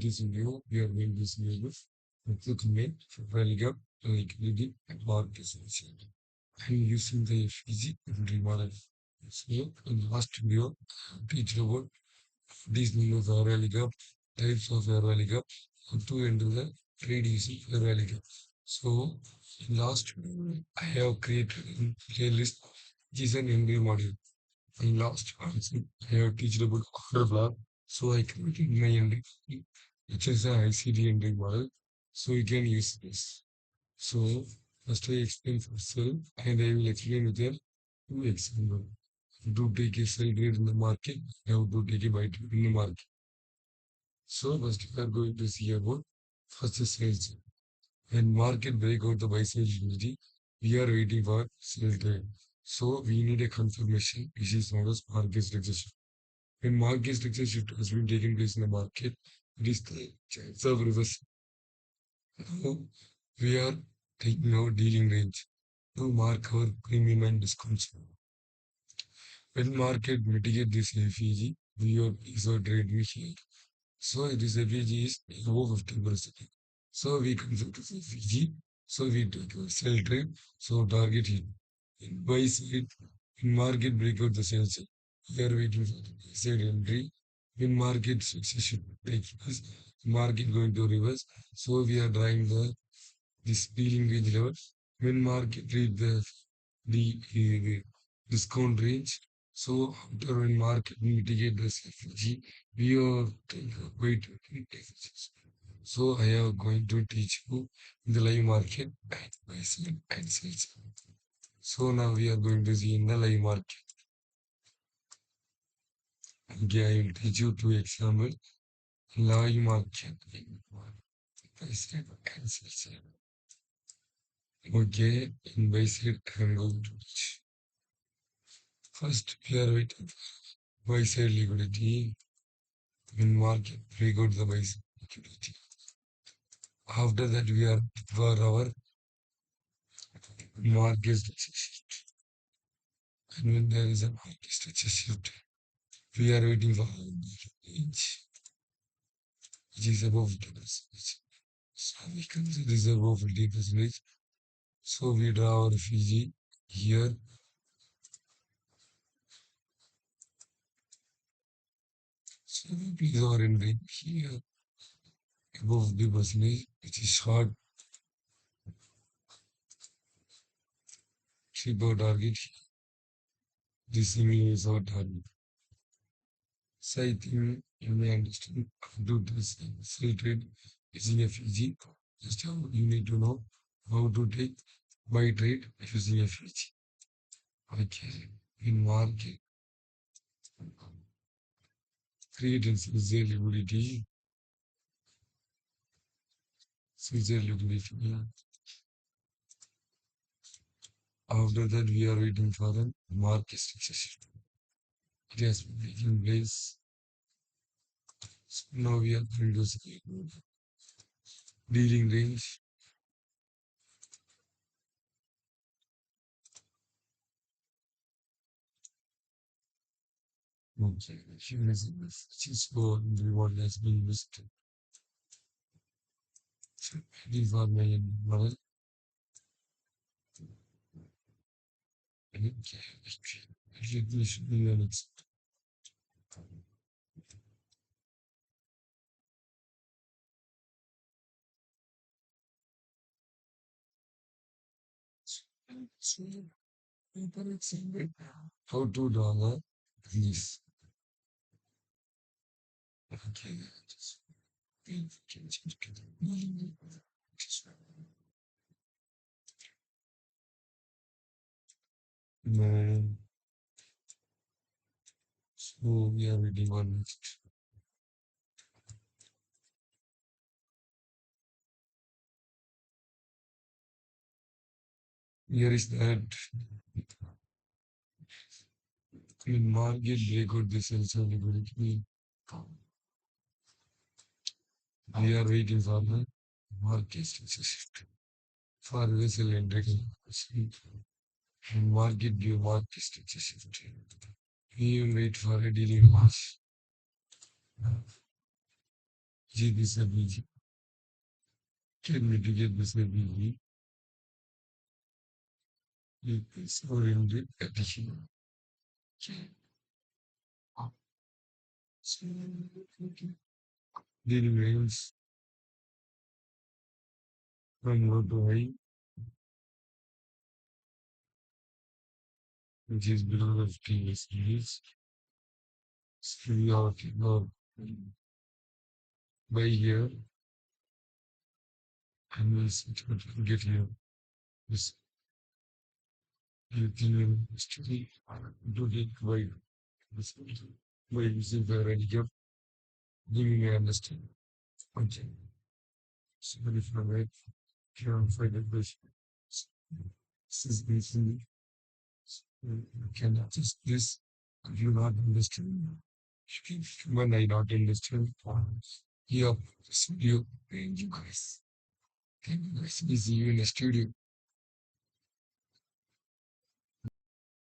this video, we are going to see the commit for rally up, liquidity, and market selection. I'm using the FVG Entry Model. So, in the last video, I teach about these windows are rally up, types of rally up, how to enter the trade using rally up. So, in last video, I have created a playlist which is an entry model. In last class, I have teached about order block. So I created my entry, which is an ICD entry model. So you can use this. So first I explain myself and I will explain with them two example. To take a sell trade in the market, how to take a buy trade in the market. So first we are going to see about first sales. When market break out the buy side unity, we are waiting for sell trade. So we need a confirmation, which is known as market rejection. When market structure shift has been taking place in the market, it is the chance of reversal. Now we are taking our dealing range to mark our premium and discounts. When market mitigate this FVG, we are is our trade here. So this FVG is above 50%. So we convert to FVG. So we take our sell trade. So target hit. In buy side, in market breakout the sell side. We are waiting for the buy side entry. When market succession takes place, market going to reverse. So we are drawing this dealing range level. When market reach the discount range, so after when market mitigate this FG, we are going to take. So I am going to teach you in the live market and buy side and sell side. So now we are going to see in the live market. Okay, I will teach you two examples. Live market, buy side and sell side. Okay, in buy side I am going to teach. First, we are waiting for buy side liquidity. In market, we got the buy side liquidity. After that, we are for our market shift. And when there is a market shift, we are waiting for range, which is above 50%. So we consider this above 50%. So we draw our FVG here. So we place our entry here above 50%, which is short. Keep our target. This image is our target. So I think you may understand how to do this sell trade using FVG. Just how you need to know how to take buy trade using FVG. Okay, in market, create and sell liquidity. Sell liquidity. After that, we are waiting for the market succession. It has been taking place. So now we are going to see dealing range. Okay, here is which is for reward has been listed. So these are my model. Okay, it should be an how to draw the this. Okay, just no. So we are reading on next. Here is that in market breakout this also liquidity. We are waiting for the market shift for vessel entry. Market due market shift. We will wait for a dealing match. get this FVG. Can me to get this FVG. It's oriented addition. The remains from what way, which is below the previous years. Superiority of by here, and this get here. This you can study do it by this by using the radical, giving you understand. Okay. So if I write can find the question. This is basically you cannot just this if you not understand. When I not understand, here this video and you guys. Thank you guys. We see you in the studio.